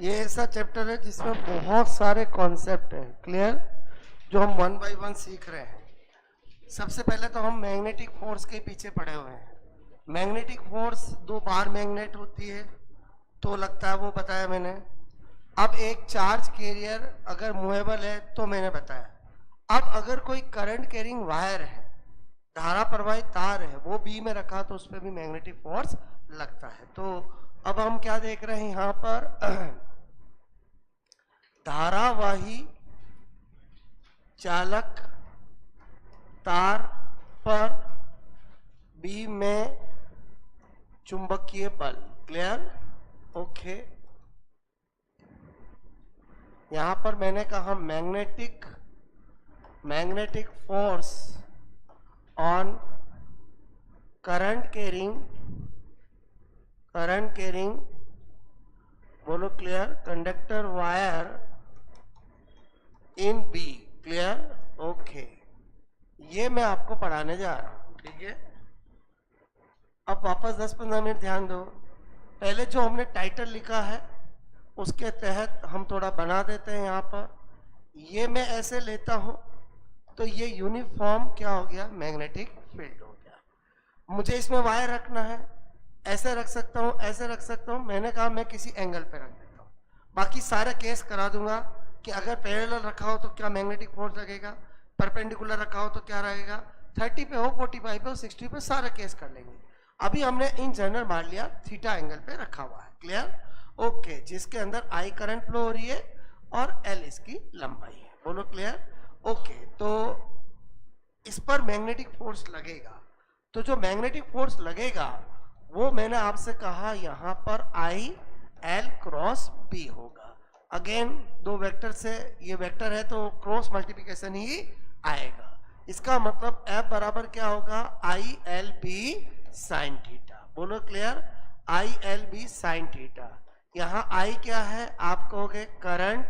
ये ऐसा चैप्टर है जिसमें बहुत सारे कॉन्सेप्ट हैं, क्लियर, जो हम वन बाय वन सीख रहे हैं। सबसे पहले तो हम मैग्नेटिक फोर्स के पीछे पड़े हुए हैं। मैग्नेटिक फोर्स दो बार मैग्नेट होती है तो लगता है, वो बताया मैंने। अब एक चार्ज कैरियर अगर मूवेबल है तो मैंने बताया। अब अगर कोई करंट कैरिंग वायर है, धारा प्रवाहित तार है, वो बी में रखा तो उस पर भी मैग्नेटिक फोर्स लगता है। तो अब हम क्या देख रहे हैं यहां पर, धारावाही चालक तार पर बी में चुंबकीय बल, क्लियर, ओके। यहां पर मैंने कहा magnetic force on current carrying, बोलो clear, conductor wire in B, clear, okay. ये मैं आपको पढ़ाने जा रहा हूं, ठीक है। अब वापस 10-15 मिनट ध्यान दो। पहले जो हमने टाइटल लिखा है उसके तहत हम थोड़ा बना देते हैं। यहाँ पर ये मैं ऐसे लेता हूं तो ये यूनिफॉर्म क्या हो गया, मैग्नेटिक फील्ड हो गया। मुझे इसमें वायर रखना है, ऐसे रख सकता हूं, ऐसे रख सकता हूं। मैंने कहा मैं किसी एंगल पे रख देता हूं। बाकी सारा केस करा दूंगा कि अगर पैरेलल रखा हो तो क्या मैग्नेटिक फोर्स लगेगा, परपेंडिकुलर रखा हो तो क्या रहेगा, 30 पे हो, 45 पे हो, 60 पे, सारा केस कर लेंगे। अभी हमने इन जनरल मान लिया थीटा एंगल पे रखा हुआ है, क्लियर, ओके, जिसके अंदर आई करंट फ्लो हो रही है और एल इसकी लंबाई है, बोलो क्लियर, ओके। तो इस पर मैग्नेटिक फोर्स लगेगा। तो जो मैग्नेटिक फोर्स लगेगा वो मैंने आपसे कहा यहां पर आई एल क्रॉस बी होगा। अगेन दो वेक्टर से, ये वेक्टर है तो क्रॉस मल्टीप्लिकेशन ही आएगा। इसका मतलब F बराबर क्या होगा, I L B sine theta, बोलो clear, I L B sine theta. यहाँ आई क्या है, आप कहोगे current,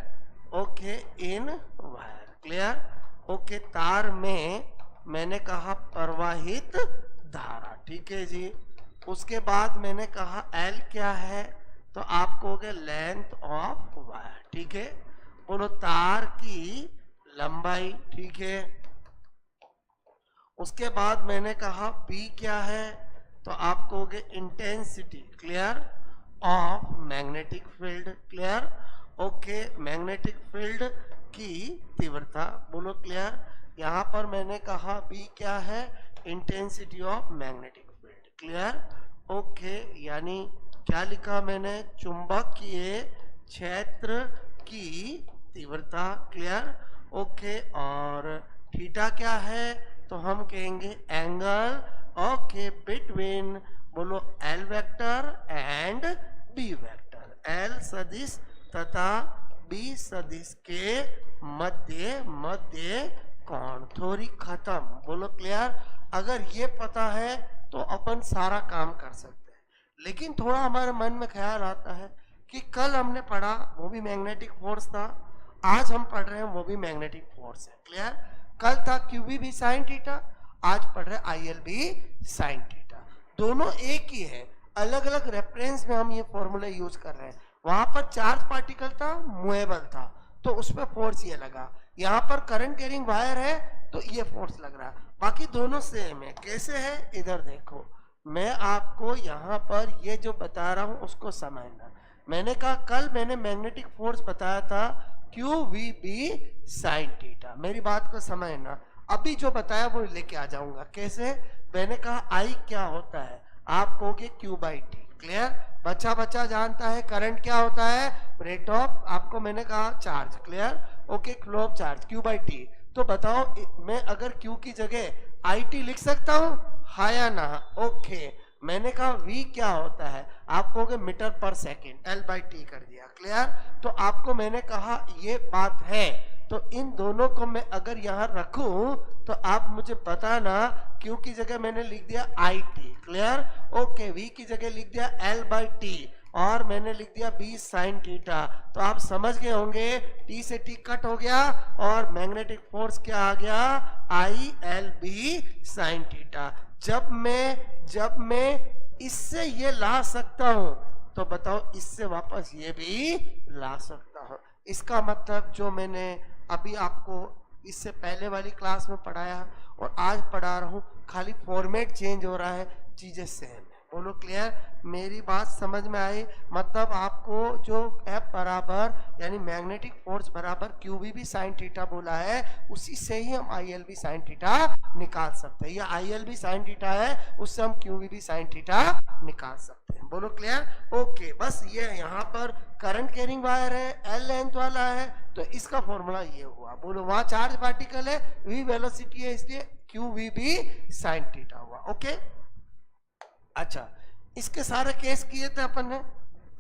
okay, in wire, clear, okay. तार में मैंने कहा प्रवाहित धारा, ठीक है जी। उसके बाद मैंने कहा एल क्या है, तो आप कहोगे लेंथ ऑफ वायर, ठीक है, बोलो तार की लंबाई, ठीक है। उसके बाद मैंने कहा बी क्या है, तो आप कहोगे intensity, clear, of magnetic field, clear, okay, magnetic field की तीव्रता, बोलो क्लियर। यहां पर मैंने कहा बी क्या है, intensity of magnetic field, clear, okay. यानी क्या लिखा मैंने, चुंबकीय क्षेत्र की तीव्रता, क्लियर, ओके। और थीटा क्या है, तो हम कहेंगे एंगल, ओके, बिटवीन, बोलो L vector and B vector, L सदिश तथा बी सदिश के मध्य कोण, थोड़ी खत्म, बोलो क्लियर। अगर ये पता है तो अपन सारा काम कर सकते हैं। लेकिन थोड़ा हमारे मन में ख्याल आता है कि कल हमने पढ़ा वो भी मैग्नेटिक फोर्स था, आज हम पढ़ रहे हैं वो भी मैग्नेटिक फोर्स है, क्लियर। कल था क्यूबी भी साइन थीटा, आज पढ़ रहे I L B sine theta. दोनों एक ही है, अलग अलग रेफरेंस में हम ये फॉर्मूला यूज कर रहे हैं। वहां पर चार्ज पार्टिकल था, मूवेबल था, तो उसमें फोर्स ये लगा। यहाँ पर करंट कैरिंग वायर है तो ये फोर्स लग रहा है। बाकी दोनों सेम है। कैसे है, इधर देखो, मैं आपको यहाँ पर ये जो बता रहा हूं उसको समझना। मैंने कहा कल मैंने मैग्नेटिक फोर्स बताया था Q V B sine theta, मेरी बात को समझना। अभी जो बताया वो लेके आ जाऊंगा। कैसे, मैंने कहा आई क्या होता है, आप कहोगे क्यू बाई टी, क्लियर। बच्चा जानता है करंट क्या होता है, रेट ऑफ, आपको मैंने कहा charge, clear, okay, flow of charge, Q by T. तो बताओ मैं अगर क्यू की जगह आई टी लिख सकता हूं, हाँ या ना, ओके। मैंने कहा v क्या होता है, आप कहोगे metre per second, L by T कर दिया, क्लियर। तो आपको मैंने कहा ये बात है, तो इन दोनों को मैं अगर यहां रखूं तो आप मुझे बताना, क्यू की जगह मैंने लिख दिया I T, clear, okay, v की जगह लिख दिया एल बाई टी और मैंने लिख दिया बी साइन थीटा। तो आप समझ गए होंगे, टी से टी कट हो गया और मैग्नेटिक फोर्स क्या आ गया, I L B sine theta. जब मैं इससे ये ला सकता हूं तो तो बताओ इससे वापस ये भी ला सकता हूं। इसका मतलब जो मैंने अभी आपको इससे पहले वाली क्लास में पढ़ाया और आज पढ़ा रहा हूं, खाली फॉर्मेट चेंज हो रहा है, चीजें सेम है। बोलो क्लियर? मेरी बात समझ में आई? मतलब आपको जो F बराबर यानी मैग्नेटिक फोर्स बराबर QVB साइन थीटा बोला है, उसी से ही हम ILB साइन थीटा निकाल सकते हैं। या ILB साइन थीटा है, उससे हम QVB साइन थीटा निकाल सकते हैं। बोलो क्लियर? ओके, बस ये यहाँ पर करंट कैरिंग वायर है, L लेंथ वाला है, तो इसका फॉर्मूला ये हुआ। बोलो वहां चार्ज पार्टिकल है, V वेलोसिटी है, इसलिए QVB साइन थीटा हुआ। ओके, अच्छा, इसके सारे केस किए थे अपन ने?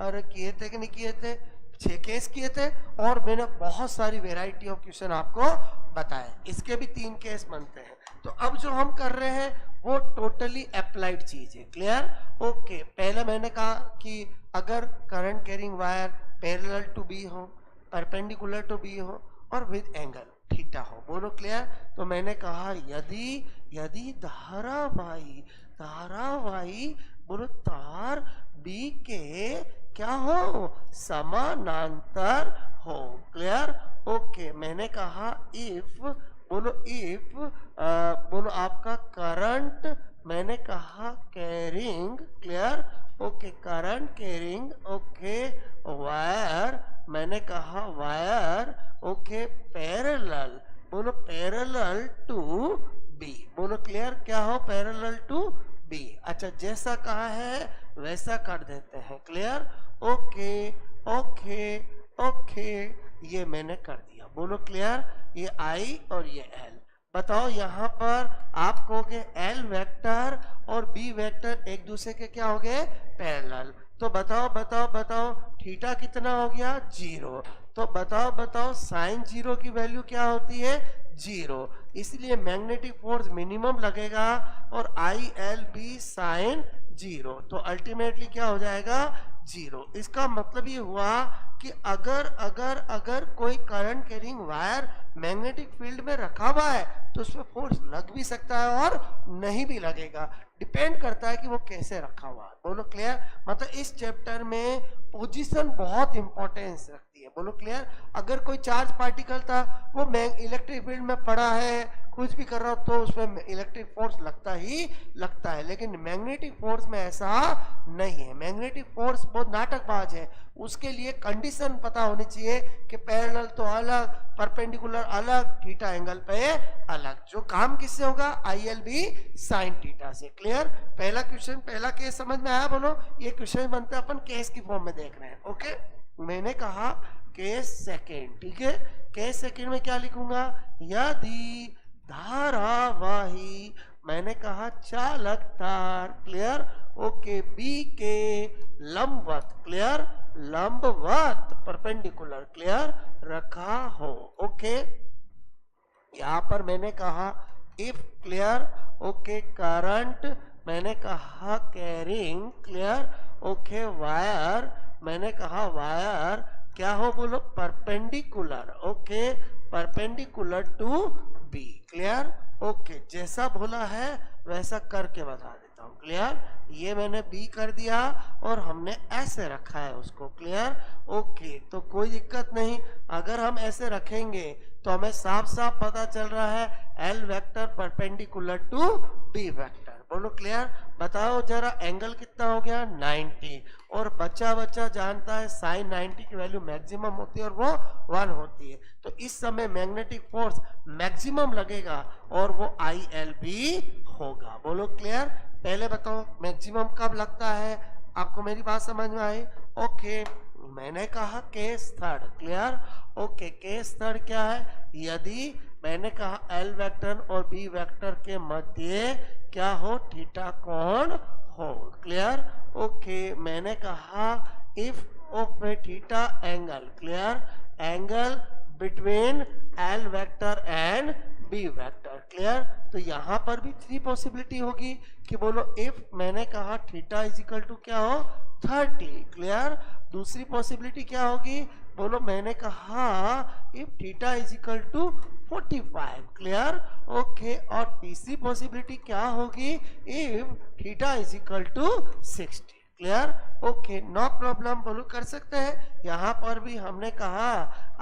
अरे किए थे कि नहीं किए थे? 6 केस किए थे और मैंने बहुत सारी वेराइटी ऑफ क्वेश्चन आपको बताए। इसके भी 3 केस बनते हैं। तो अब जो हम कर रहे हैं वो टोटली अप्लाइड चीज है। क्लियर? ओके, पहले मैंने कहा कि अगर current carrying wire parallel to B हो, परपेंडिकुलर टू बी हो और विद एंगल थीटा हो। बोलो क्लियर? तो मैंने कहा यदि धारावाही बोलो तार बी के क्या हो, समानांतर हो। क्लियर? ओके, मैंने कहा इफ बोलो आपका करंट, मैंने कहा carrying, clear? Okay, current carrying, okay, wire, मैंने कहा वायर, ओके, पैरेलल, बोलो पैरेलल टू बी। बोलो क्लियर? क्या हो? Parallel to B. अच्छा, जैसा कहा है वैसा कर देते हैं। क्लियर? ओके ओके ओके, ये मैंने कर दिया। बोलो क्लियर? ये I और ये L। बताओ यहाँ पर आप कहोगे L वेक्टर और B वेक्टर एक दूसरे के क्या हो गए? पैरेलल। तो बताओ थीटा कितना हो गया? 0। तो बताओ साइन 0 की वैल्यू क्या होती है? 0। इसलिए मैग्नेटिक फोर्स मिनिमम लगेगा और ILB साइन 0। तो अल्टीमेटली क्या हो जाएगा? 0। इसका मतलब ये हुआ कि अगर कोई current carrying wire magnetic field में रखा हुआ है तो उसमें फोर्स लग भी सकता है और नहीं भी लगेगा, डिपेंड करता है कि वो कैसे रखा हुआ है। बोलो क्लियर? मतलब इस चैप्टर में पोजीशन बहुत इंपॉर्टेंस रखती है। बोलो क्लियर? अगर कोई चार्ज पार्टिकल था, वो इलेक्ट्रिक फील्ड में पड़ा है, कुछ भी कर रहा हो, तो उसमें इलेक्ट्रिक फोर्स लगता है, लेकिन मैग्नेटिक फोर्स में ऐसा नहीं है। मैग्नेटिक फोर्स बहुत नाटकबाज है। उसके लिए कंडीशन पता होनी चाहिए कि पैरेलल तो अलग, परपेंडिकुलर अलग, थीटा एंगल पे अलग। जो काम किससे होगा? ILB साइन थीटा से। क्लियर? पहला क्वेश्चन, पहला केस समझ में आया? बोलो, ये क्वेश्चन बनते हैं अपन केस की फॉर्म में देख रहे हैं। ओके, मैंने कहा केस सेकेंड। ठीक है, केस सेकेंड में क्या लिखूंगा? यदि धारावाही, मैंने कहा चालक तार, क्लियर? ओके, बी के लंबवत, क्लियर? लंबवत, परपेंडिकुलर, क्लियर, रखा हो। ओके, यहां पर मैंने कहा इफ, क्लियर? ओके, करंट, मैंने कहा कैरिंग, क्लियर? ओके, वायर, मैंने कहा वायर क्या हो? बोलो perpendicular. Okay, perpendicular to B. Clear? Okay, जैसा बोला है वैसा करके बता देता हूँ। क्लियर? ये मैंने बी कर दिया और हमने ऐसे रखा है उसको। क्लियर? ओके, तो कोई दिक्कत नहीं। अगर हम ऐसे रखेंगे तो हमें साफ साफ पता चल रहा है L vector perpendicular to B vector. बोलो क्लियर? बताओ जरा एंगल कितना हो गया? 90। और बच्चा जानता है साइन 90 की वैल्यू मैक्सिमम होती है और वो 1 होती है। तो इस समय मैग्नेटिक फोर्स मैक्सिमम लगेगा और वो ILB होगा। बोलो क्लियर? पहले बताओ मैक्सिमम कब लगता है? आपको मेरी बात समझ में आई? ओके, मैंने कहा case third. Clear? Okay, case third क्या है? यदि मैंने कहा L वेक्टर और B वेक्टर के मध्य क्या हो? थीटा कोण हो। क्लियर? ओके, मैंने कहा if of A theta angle, clear? Angle between L vector and B vector. Clear? तो यहां पर भी 3 पॉसिबिलिटी होगी कि बोलो इफ, मैंने कहा थीटा इज इक्वल टू क्या हो? 30। क्लियर? दूसरी पॉसिबिलिटी क्या होगी? बोलो, मैंने कहा if theta is equal to 45। Clear? Okay, और तीसरी पॉसिबिलिटी क्या होगी? If theta is equal to 60। Clear? Okay, no problem, बोलो कर सकते हैं। यहाँ पर भी हमने कहा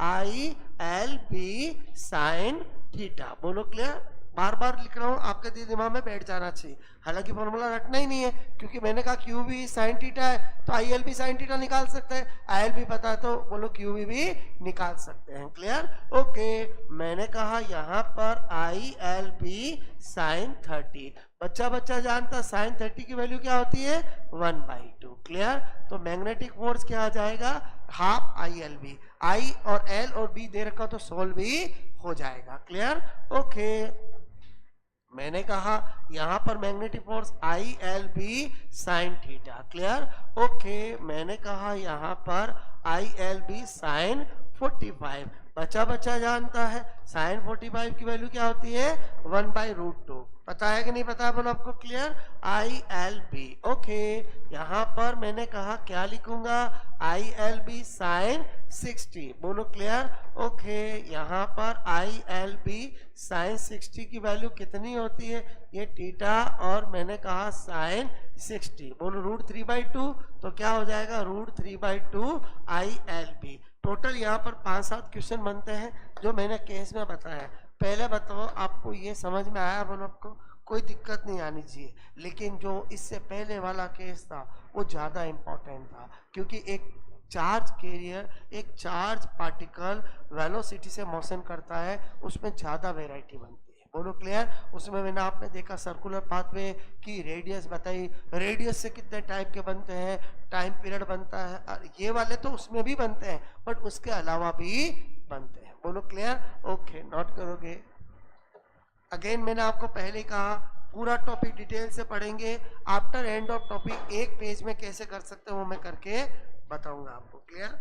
I L B sine theta, बोलो क्लियर? बार बार लिख रहा हूँ, आपके दिमाग में बैठ जाना चाहिए। हालांकि फॉर्मूला रटना ही नहीं है, क्योंकि मैंने कहा क्यू बी साइन थीटा है तो I L B sine theta निकाल सकते हैं। आई एल बी पता है तो बोलो क्यू बी भी निकाल सकते हैं। क्लियर? ओके, मैंने कहा यहाँ पर आई एल बी साइन 30, बच्चा बच्चा जानता साइन 30 की वैल्यू क्या होती है? 1/2। क्लियर? तो मैग्नेटिक फोर्स क्या आ जाएगा? Half I L B. I और एल और बी दे रखा तो सोल्व भी हो जाएगा। क्लियर? ओके, मैंने कहा यहां पर magnetic force I L B sine theta. Clear? Okay, मैंने कहा यहां पर आई एल बी साइन 45, बच्चा बच्चा जानता है साइन 45 की वैल्यू क्या होती है? 1/√2। पता है कि नहीं पता है? बोलो आपको। Clear? I L B. Okay, यहां पर मैंने कहा क्या लिखूंगा? आई एल बी साइन 60, बोलो क्लियर? ओके, यहाँ पर आई एल बी साइन 60 की वैल्यू कितनी होती है? ये थीटा और मैंने कहा साइन 60, बोलो √3/2, तो क्या हो जाएगा? √3/2 आई एल बी। टोटल यहाँ पर 5-7 क्वेश्चन बनते हैं जो मैंने केस में बताया। पहले बताओ आपको ये समझ में आया? बोलो आपको कोई दिक्कत नहीं आनी चाहिए। लेकिन जो इससे पहले वाला केस था वो ज़्यादा इम्पोर्टेंट था, क्योंकि एक चार्ज कैरियर, एक चार्ज पार्टिकल वेलोसिटी से मोशन करता है, उसमें ज़्यादा वेराइटी बनती है। बोलो क्लियर? उसमें मैंने आपने देखा सर्कुलर पाथवे की रेडियस बताई, रेडियस से कितने टाइप के बनते हैं, टाइम पीरियड बनता है, और ये वाले तो उसमें भी बनते हैं बट उसके अलावा भी बनते हैं। बोलो क्लियर? ओके, नोट करोगे? अगेन मैंने आपको पहले कहा पूरा टॉपिक डिटेल से पढ़ेंगे। आफ्टर एंड ऑफ टॉपिक एक पेज में कैसे कर सकते हो वो मैं करके बताऊंगा आपको। क्लियर?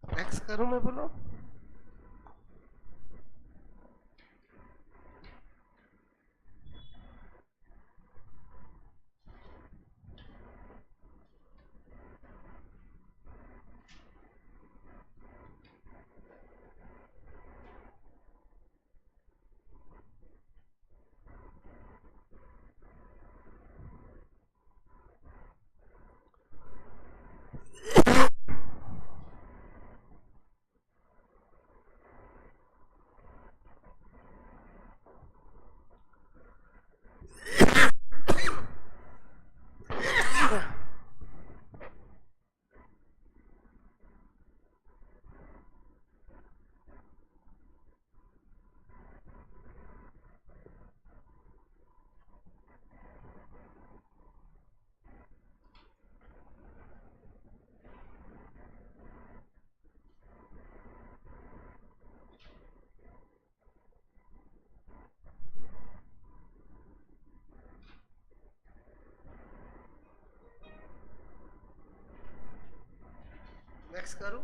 नेक्स्ट करूं मैं? बोलो। एक्स करूं?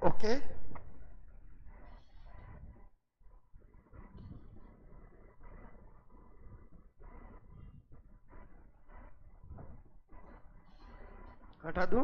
ओके, हटा दूं?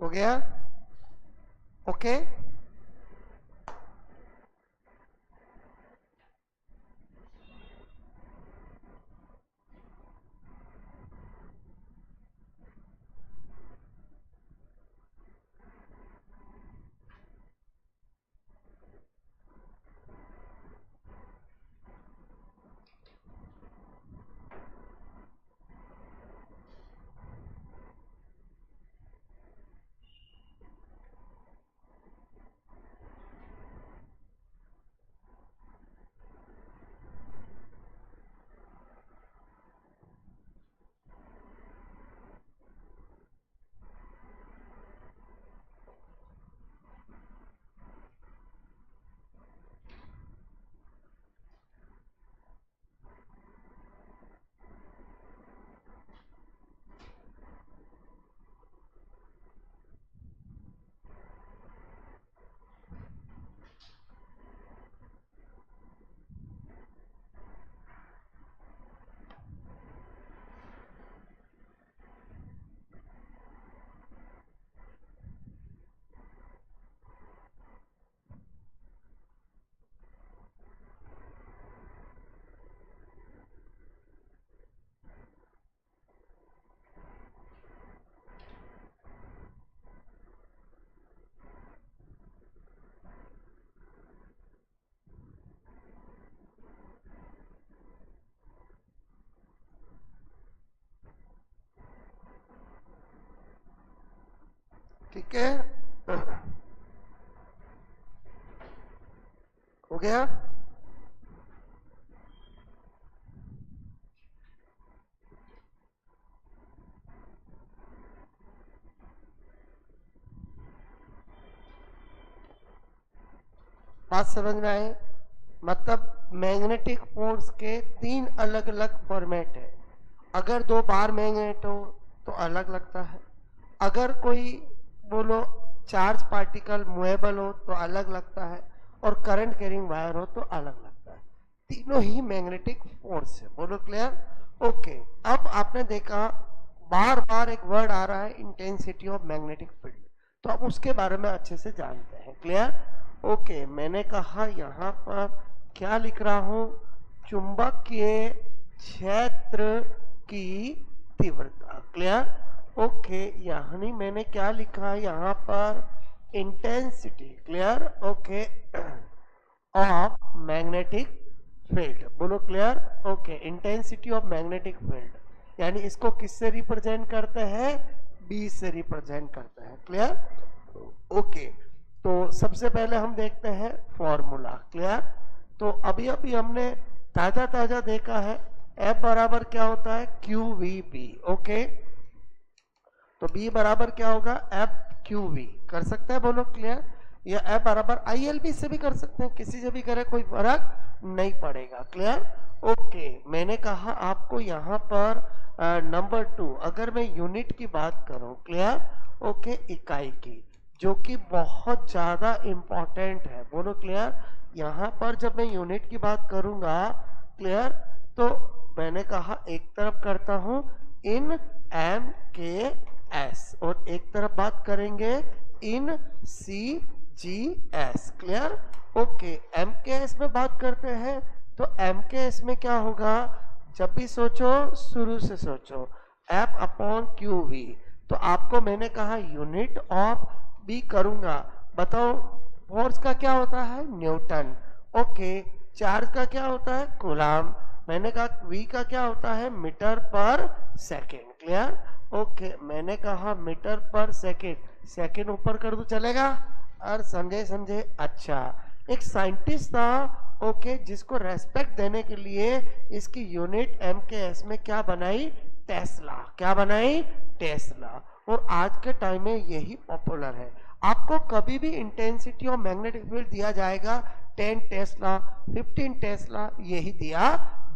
हो गया? ओके, ओके, हो गया। बात समझ में आई? मतलब मैग्नेटिक फोर्स के 3 अलग अलग फॉर्मेट है। अगर 2 बार मैग्नेट हो तो अलग लगता है, अगर कोई बोलो चार्ज पार्टिकल मूवेबल हो तो अलग लगता है, और करंट कैरिंग वायर हो तो अलग लगता है। तीनों ही मैग्नेटिक फोर्स है। बोलो क्लियर? ओके, अब आपने देखा बार बार एक वर्ड आ रहा है इंटेंसिटी ऑफ मैग्नेटिक फील्ड, तो अब उसके बारे में अच्छे से जानते हैं। क्लियर? ओके, मैंने कहा यहाँ पर क्या लिख रहा हूं, चुंबकीय क्षेत्र की तीव्रता। क्लियर? ओके, यानी मैंने क्या लिखा है यहाँ पर, intensity. Clear? Okay, of magnetic field. बोलो clear? Okay, intensity of magnetic field, यानी इसको किससे रिप्रेजेंट करते हैं, बी से रिप्रेजेंट करते हैं। क्लियर? ओके, तो सबसे पहले हम देखते हैं फॉर्मूला। क्लियर? तो अभी अभी हमने ताजा ताजा देखा है F बराबर क्या होता है, क्यू वी बी। ओके, तो B बराबर क्या होगा, एफ क्यू वी कर सकते हैं। बोलो क्लियर? या F बराबर ILB से भी कर सकते हैं, किसी से भी करे कोई फर्क नहीं पड़ेगा। क्लियर? ओके, मैंने कहा आपको यहाँ पर नंबर 2, अगर मैं यूनिट की बात करूं, क्लियर? ओके, इकाई की, जो कि बहुत ज्यादा इंपॉर्टेंट है। बोलो क्लियर? यहाँ पर जब मैं यूनिट की बात करूंगा, क्लियर, तो मैंने कहा एक तरफ करता हूं इन एम के एस, और एक तरफ बात करेंगे in C G S. Clear? Okay, M K S में बात करते हैं, तो एम के एस में क्या होगा, जब भी सोचो शुरू से सोचो, एफ अपॉन क्यू वी। तो आपको मैंने कहा यूनिट ऑफ बी करूंगा, बताओ फोर्स का क्या होता है, न्यूटन। ओके, चार्ज का क्या होता है, कूलाम। मैंने कहा वी का क्या होता है, metre per second. Clear? Okay, मैंने कहा मीटर पर सेकेंड, सेकेंड ऊपर कर दो चलेगा? और समझे समझे? अच्छा, एक साइंटिस्ट था, ओके, जिसको रेस्पेक्ट देने के लिए इसकी यूनिट एम के एस में क्या बनाई, टेस्ला। क्या बनाई, टेस्ला। और आज के टाइम में यही पॉपुलर है। आपको कभी भी इंटेंसिटी ऑफ मैग्नेटिक फील्ड दिया जाएगा 10 टेस्ला, 15 टेस्ला, यही दिया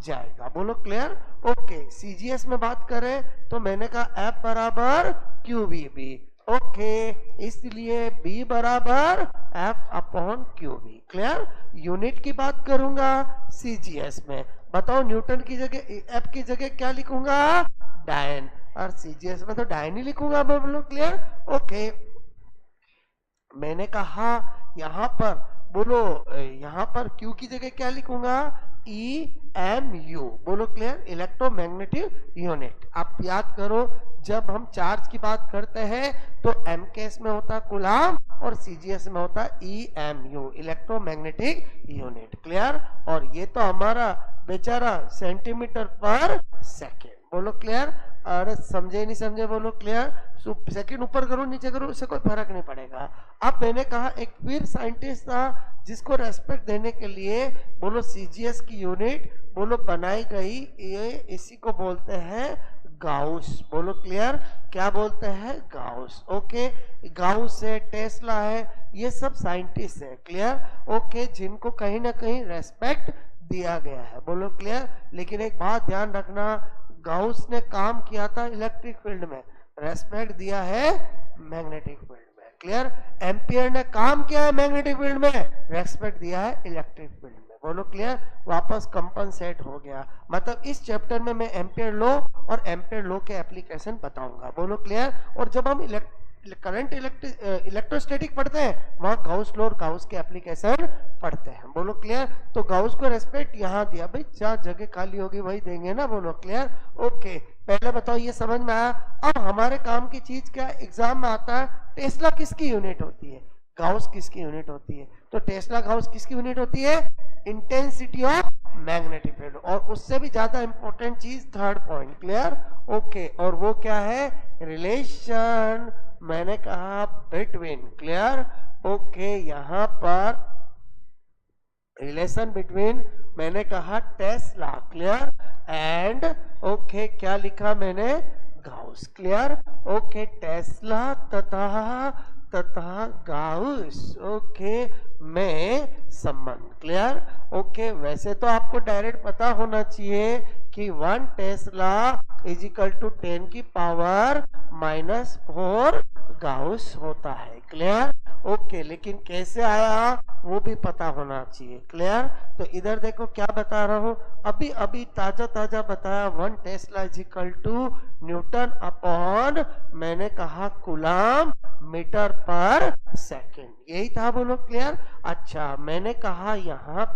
जाएगा। बोलो क्लियर? ओके, सीजीएस में बात करें तो मैंने कहा एफ बराबर क्यू वी बी। ओके, इसलिए बी बराबर F upon Q V. Clear? Unit की बात करूंगा सीजीएस में, बताओ न्यूटन की जगह एफ की जगह क्या लिखूंगा, डायन, और सीजीएस में तो डायन ही लिखूंगा। बोलो क्लियर? ओके, मैंने कहा यहां पर बोलो, यहां पर क्यू की जगह क्या लिखूंगा, ई एम यू। बोलो क्लियर? Electromagnetic unit. आप याद करो, जब हम चार्ज की बात करते हैं तो एम के एस में होता है कूलाम, और सीजीएस में होता है E M U, electromagnetic unit. Clear? और ये तो हमारा बेचारा सेंटीमीटर पर सेकेंड। बोलो क्लियर? अरे समझे नहीं समझे? बोलो क्लियर? सेकंड ऊपर करो नीचे करो, उससे कोई फर्क नहीं पड़ेगा। अब मैंने कहा एक फिर साइंटिस्ट था जिसको रेस्पेक्ट देने के लिए बोलो सीजीएस की यूनिट बोलो बनाई गई, ये इसी को बोलते हैं गाउस। बोलो क्लियर? क्या बोलते हैं, गाउस। ओके, गाउस है, टेस्ला है, ये सब साइंटिस्ट है। क्लियर? ओके, जिनको कहीं ना कहीं रेस्पेक्ट दिया गया है। बोलो क्लियर? लेकिन एक बात ध्यान रखना, गाउस ने काम किया था इलेक्ट्रिक फील्ड में, रेस्पेक्ट दिया है मैग्नेटिक फील्ड में। क्लियर? एम्पियर ने काम किया है मैग्नेटिक फील्ड में, रेस्पेक्ट दिया है इलेक्ट्रिक फील्ड में। बोलो क्लियर? वापस कंपनसेट हो गया। मतलब इस चैप्टर में मैं एम्पियर लॉ और एम्पियर लॉ के एप्लीकेशन बताऊंगा। बोलो क्लियर? और जब हम करंट इलेक्ट्रोस्टैटिक पढ़ते हैं वहां गाउस लॉ और गाउस के एप्लीकेशन पढ़ते हैं। बोलो क्लियर? तो गाउस को रेस्पेक्ट यहाँ दिया, भाई जहाँ जगह खाली होगी वही देंगे ना। बोलो क्लियर? ओके, पहले बताओ ये समझ में आया? अब हमारे काम की चीज क्या, एग्जाम में आता है टेस्ला किसकी यूनिट होती है, गाउस किसकी यूनिट होती है। तो टेस्ला गाउस किसकी यूनिट होती है, इंटेंसिटी ऑफ मैग्नेटिक फील्ड। और उससे भी ज्यादा इंपॉर्टेंट चीज थर्ड पॉइंट। क्लियर? ओके, और वो क्या है, रिलेशन मैंने कहा बिटवीन, क्लियर, ओके, यहाँ पर रिलेशन बिटवीन मैंने कहा टेस्ला, क्लियर, एंड ओके क्या लिखा मैंने, गाउस, क्लियर, ओके, टेस्ला तथा तथा गाउस, ओके, में संबंध, क्लियर, ओके। वैसे तो आपको डायरेक्ट पता होना चाहिए कि 1 टेस्ला इज इक्वल टू 10 की पावर -4 गाउस होता है, क्लियर, ओके, लेकिन कैसे आया वो भी पता होना चाहिए, क्लियर। तो इधर देखो क्या बता रहा हूं, अभी अभी ताजा ताजा बताया, 1 tesla is equal to newton upon मैंने कहा कूलम मीटर पर सेकंड, यही था, बोलो क्लियर। अच्छा, मैंने कहा यहाँ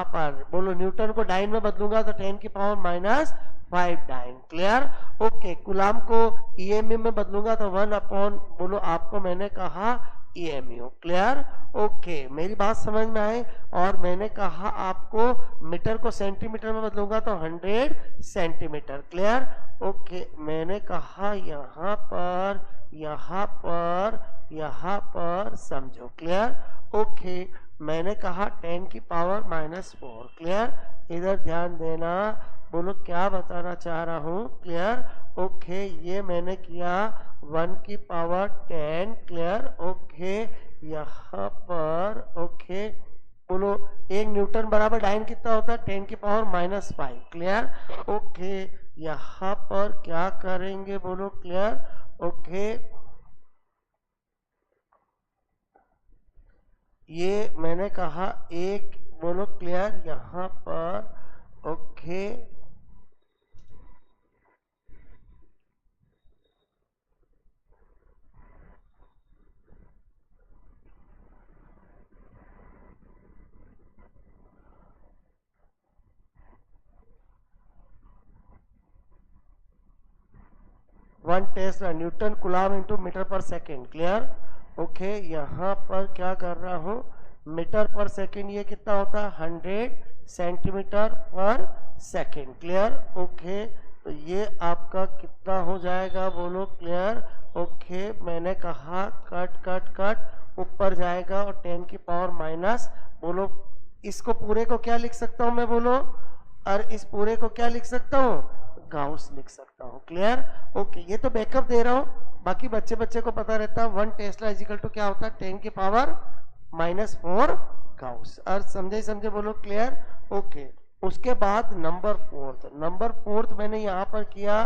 पर बोलो न्यूटन को डाइन में बदलूंगा तो 10 की power -5 dyne, clear, okay, coulomb को ईएमयू में बदलूंगा तो 1 अपॉन बोलो आपको मैंने कहा ईएमयू, क्लियर, ओके, मेरी बात समझ में आई। और मैंने कहा आपको मीटर को सेंटीमीटर में बदलूंगा तो 100 सेंटीमीटर, क्लियर, ओके, मैंने कहा यहाँ पर समझो, क्लियर, ओके, मैंने कहा 10 की पावर -4, क्लियर, इधर ध्यान देना, बोलो क्या बताना चाह रहा हूँ, क्लियर, ओके, ये मैंने किया 1 की पावर 10, क्लियर, ओके, यहाँ पर ओके, बोलो 1 न्यूटन बराबर डाइन कितना होता है, 10 की पावर -5, क्लियर, ओके, यहाँ पर क्या करेंगे बोलो, क्लियर, ओके, ये मैंने कहा एक, बोलो क्लियर, यहाँ पर okay, 1 tesla newton coulomb into metre per second, clear, okay, यहाँ पर क्या कर रहा हूँ, मीटर पर सेकेंड ये कितना होता है 100 सेंटीमीटर पर सेकेंड, क्लियर, ओके, तो ये आपका कितना हो जाएगा बोलो, क्लियर, ओके, मैंने कहा कट कट कट ऊपर जाएगा और 10 की पावर माइनस, बोलो इसको पूरे को क्या लिख सकता हूँ मैं, बोलो, और इस पूरे को क्या लिख सकता हूँ, गाउस लिख सकता हूँ, क्लियर, ओके, ये तो बैकअप दे रहा हूँ, बाकी बच्चे बच्चे को पता रहता है 1 टेस्ला इजिकल टू क्या होता है 10 की पावर -4 गाउस, और समझे समझे बोलो, क्लियर, ओके। उसके बाद नंबर फोर्थ मैंने यहाँ पर किया,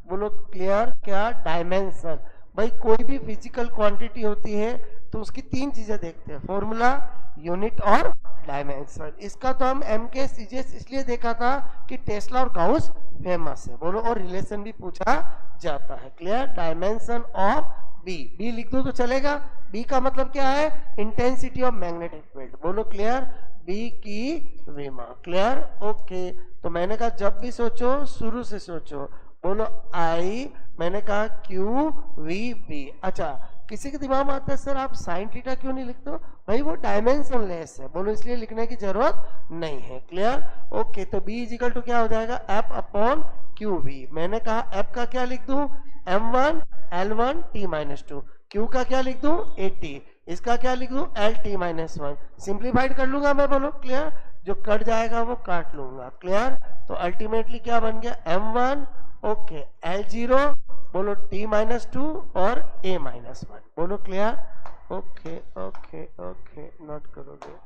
बोलो क्लियर, क्या, डायमेंशन। भाई कोई भी फिजिकल क्वांटिटी होती है तो उसकी 3 चीजें देखते हैं, फॉर्मूला, यूनिट और डायमेंशन। इसका तो हम एम के सीजीएस इसलिए देखा था कि टेस्ला और गाउस फेमस है, बोलो, और रिलेशन भी पूछा जाता है, क्लियर, डायमेंशन ऑफ बी लिख दो तो चलेगा, बी का मतलब क्या है, इंटेंसिटी ऑफ मैग्नेटिक फील्ड, बोलो क्लियर, बी की विमा, क्लियर, ओके। तो मैंने कहा जब भी सोचो शुरू से सोचो, बोलो आई, मैंने कहा क्यू वी बी। अच्छा, किसी के दिमाग में आता है सर आप साइन थीटा क्यों नहीं लिखते हो, भाई वो डायमेंशन लेस है, बोलो इसलिए लिखने की जरूरत नहीं है, क्लियर, ओके। तो बी इजिकल टू क्या हो जाएगा, एफ अपॉन क्यू वी, मैंने कहा एफ का क्या लिख दूं, m1 l1 t-2, क्यू का क्या लिख दूं 80, इसका क्या लिख दूं lt-1, सिंप्लीफाइड कर लूंगा मैं, बोलो क्लियर, जो कट जाएगा वो काट लूंगा, क्लियर। तो अल्टीमेटली क्या बन गया m1 ओके l0 बोलो t-2 और a-1, बोलो clear, okay okay okay, note करोगे।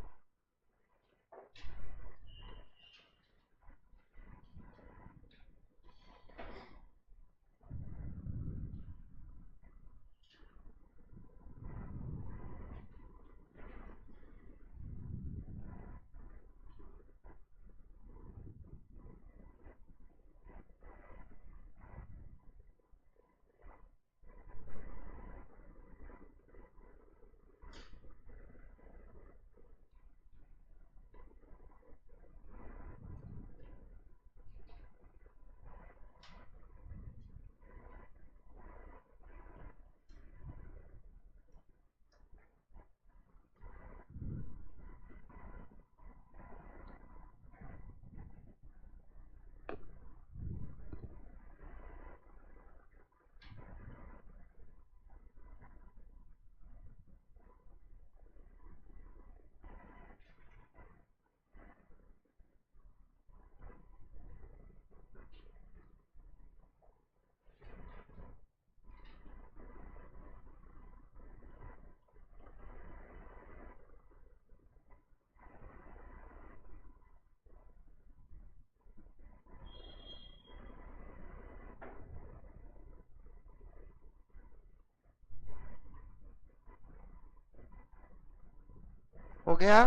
गया?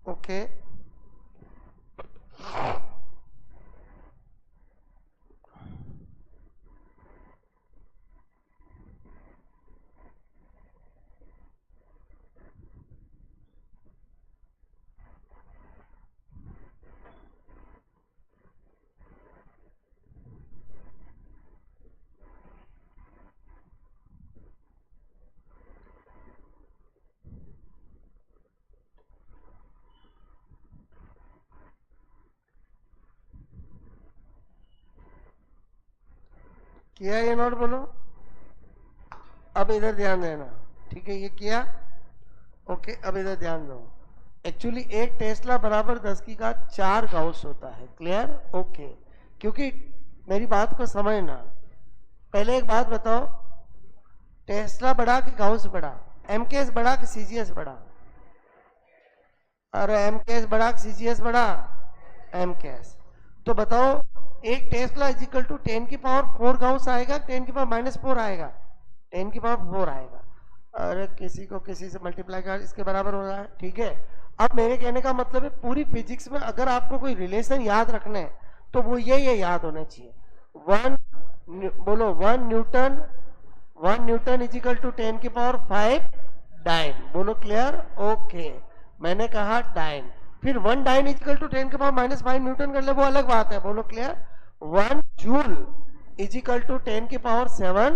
ओके किया ये नोट बोलो? अब इधर ध्यान देना, ठीक है? ये किया? ओके, अब इधर ध्यान दो। एक्चुअली एक टेस्ला बराबर 10 की घात 4 गाउस होता है। क्लियर? ओके, क्योंकि मेरी बात को समझना। पहले एक बात बताओ, टेस्ला बड़ा कि गाउस बड़ा? एमकेएस बड़ा कि सीजीएस बड़ा? अरे एमकेएस बड़ा कि सीजीएस बड़ा? एमकेएस। तो बताओ, एक टेस्ला इज इक्वल टू 10 की पावर 4 गाउस आएगा, 10 की पावर -4 आएगा? 10 की पावर 4 आएगा। अरे किसी को किसी से मल्टीप्लाई कर इसके बराबर हो रहा है, ठीक है? अब मेरे कहने का मतलब है, पूरी फिजिक्स में अगर आपको कोई रिलेशन याद रखना है तो वो ये याद होना चाहिए। बोलो 1 न्यूटन इज इक्वल टू 10 की पावर 5 डाइन। बोलो क्लियर? ओके, मैंने कहा डाइन। फिर 1 डाइन इज इक्वल टू 10 की पावर -5 न्यूटन कर ले, वो अलग बात है। बोलो clear? 1 joule is equal to 10 की पावर 7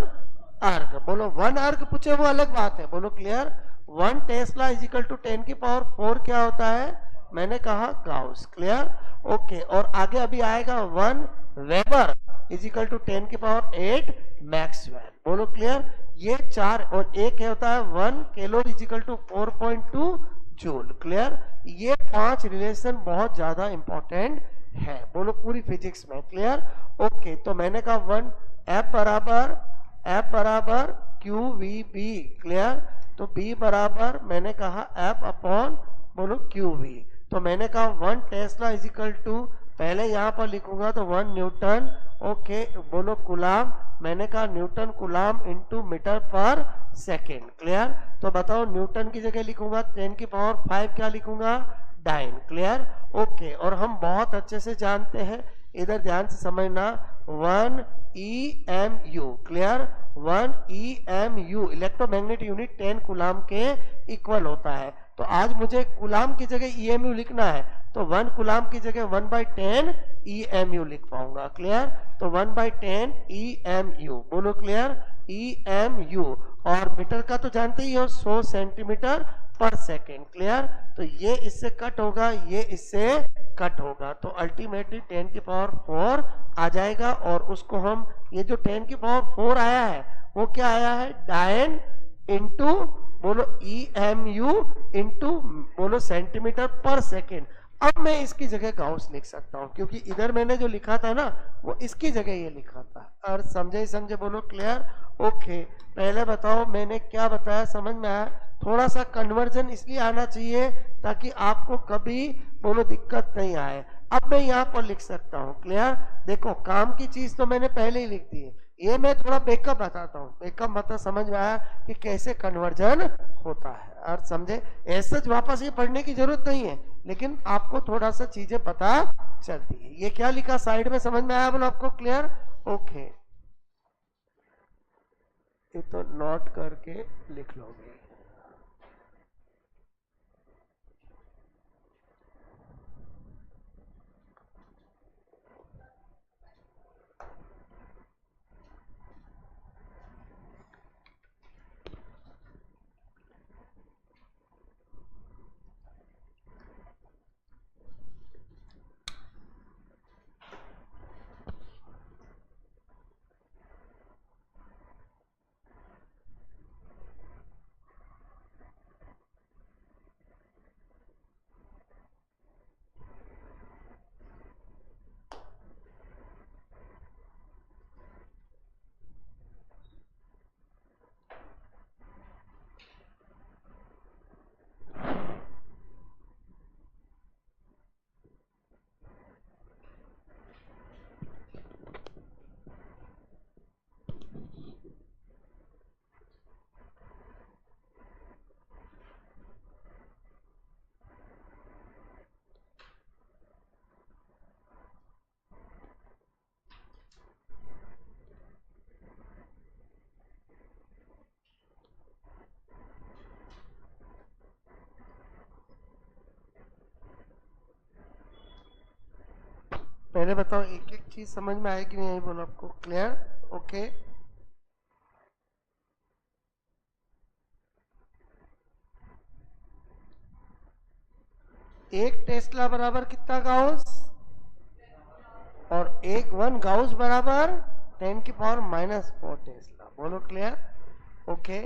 अर्ग। बोलो 1 अर्ग पूछे, वो अलग बात है। बोलो clear? 1 tesla is equal to 10 की पावर 4 क्या होता है? मैंने कहा गाउस। क्लियर? ओके, और आगे अभी आएगा 1 वेबर इज इक्वल टू 10 की पावर 8 मैक्सवेल। बोलो क्लियर? ये 4 और एक होता है 1 calorie is equal to 4.2 joule. Clear? ये 5 रिलेशन बहुत ज्यादा इंपॉर्टेंट है, बोलो पूरी फिजिक्स में। क्लियर? ओके, तो मैंने कहा 1 एफ बराबर क्यू वी बी। क्लियर? तो बी बराबर मैंने कहा एफ अपॉन बोलो क्यू वी। तो मैंने कहा 1 टेस्ला इज इक्वल टू, पहले यहां पर लिखूंगा तो 1 न्यूटन। ओके, बोलो कुलाम, मैंने कहा Newton कुलाम into metre per second. Clear? तो बताओ, न्यूटन की जगह लिखूंगा 10 की पावर 5 क्या लिखूंगा? डाइन। क्लियर? ओके, और हम बहुत अच्छे से जानते हैं, इधर ध्यान से समझना, 1 EMU। Clear? 1 EMU electromagnetic unit 10 कुलाम के इक्वल होता है। तो आज मुझे कुलाम की जगह EMU लिखना है, तो 1 कुलाम की जगह 1/10 EMU लिख पाऊंगा। क्लियर? तो 1/10 EMU। बोलो क्लियर? EMU। और मीटर का तो जानते ही हो, 100 सेंटीमीटर पर सेकेंड। क्लियर? तो ये इससे कट होगा, ये इससे कट होगा, तो अल्टीमेटली 10 की पावर 4 आ जाएगा। और उसको हम, ये जो 10 की पावर 4 आया है वो क्या आया है? डायन इंटू बोलो EMU इंटू बोलो सेंटीमीटर पर सेकेंड। अब मैं इसकी जगह गाउस लिख सकता हूं, क्योंकि इधर मैंने जो लिखा था ना वो इसकी जगह ये लिखा था। और समझे ही समझे? बोलो क्लियर? ओके, पहले बताओ मैंने क्या बताया, समझ में आया? थोड़ा सा कन्वर्जन इसलिए आना चाहिए ताकि आपको कभी बोलो दिक्कत नहीं आए। अब मैं यहाँ पर लिख सकता हूँ। क्लियर? देखो, काम की चीज तो मैंने पहले ही लिख दी है, ये मैं थोड़ा बेकअप बताता हूँ। बेकअप मतलब समझ में आया कि कैसे कन्वर्जन होता है, और समझे? ऐसे वापस ये पढ़ने की जरूरत नहीं है, लेकिन आपको थोड़ा सा चीजें पता चलती है। ये क्या लिखा साइड में, समझ में आया बोलो आपको? क्लियर? ओके, ये तो नोट करके लिख लोगे। पहले बताओ एक एक चीज समझ में आएगी नहीं आई, बोलो आपको क्लियर? ओके एक टेस्ला बराबर कितना गाउस, और एक 1 गाउस बराबर 10⁻⁻4 टेस्ला। बोलो क्लियर? ओके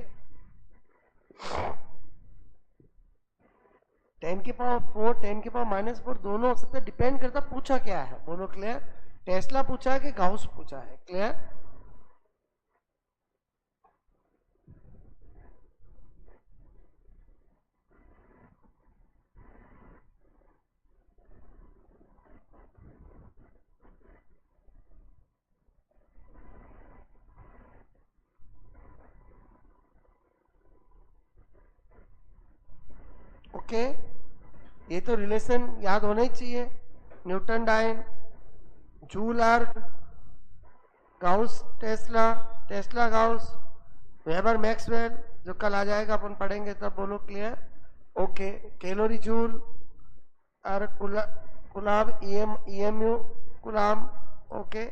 10⁻4 10⁻⁻4 दोनों हो सकते, डिपेंड करता पूछा क्या है। बोलो क्लियर? टेस्ला पूछा है कि गाउस पूछा है? क्लियर? ओके ये तो रिलेशन याद होना ही चाहिए। Newton dyne, joule erg, gauss tesla, tesla gauss, weber maxwell, जो कल आ जाएगा अपन पढ़ेंगे तब। बोलो क्लियर? ओके कैलोरी जूल और कुलाम ईएमयू कुलाम। ओके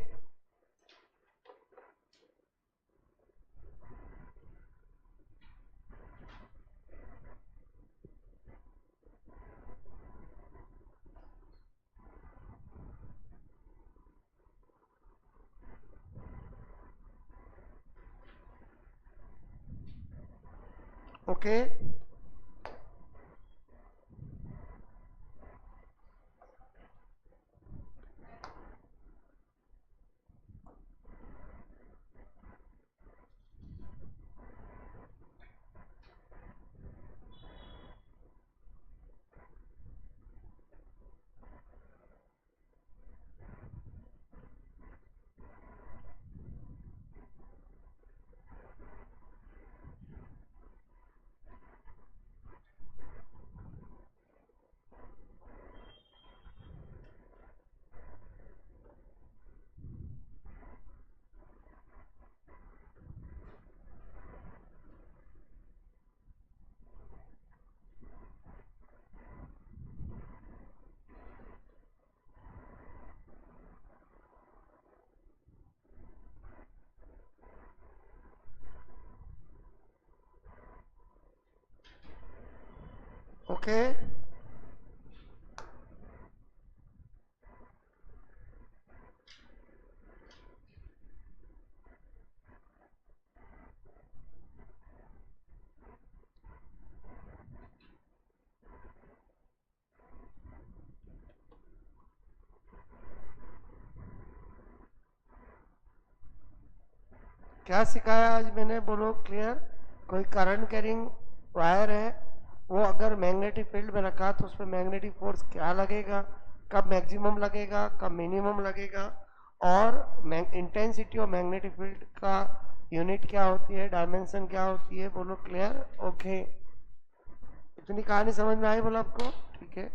ओके ओके क्या सिखाया आज मैंने? बोलो क्लियर? कोई करंट कैरिंग वायर है, वो अगर मैग्नेटिक फील्ड में रखा तो उस पर मैग्नेटिक फोर्स क्या लगेगा, कब मैक्सिमम लगेगा, कब मिनिमम लगेगा, और इंटेंसिटी ऑफ मैग्नेटिक फील्ड का यूनिट क्या होती है, डायमेंशन क्या होती है। बोलो क्लियर? ओके इतनी कहानी समझ में आई? बोलो आपको? ठीक है।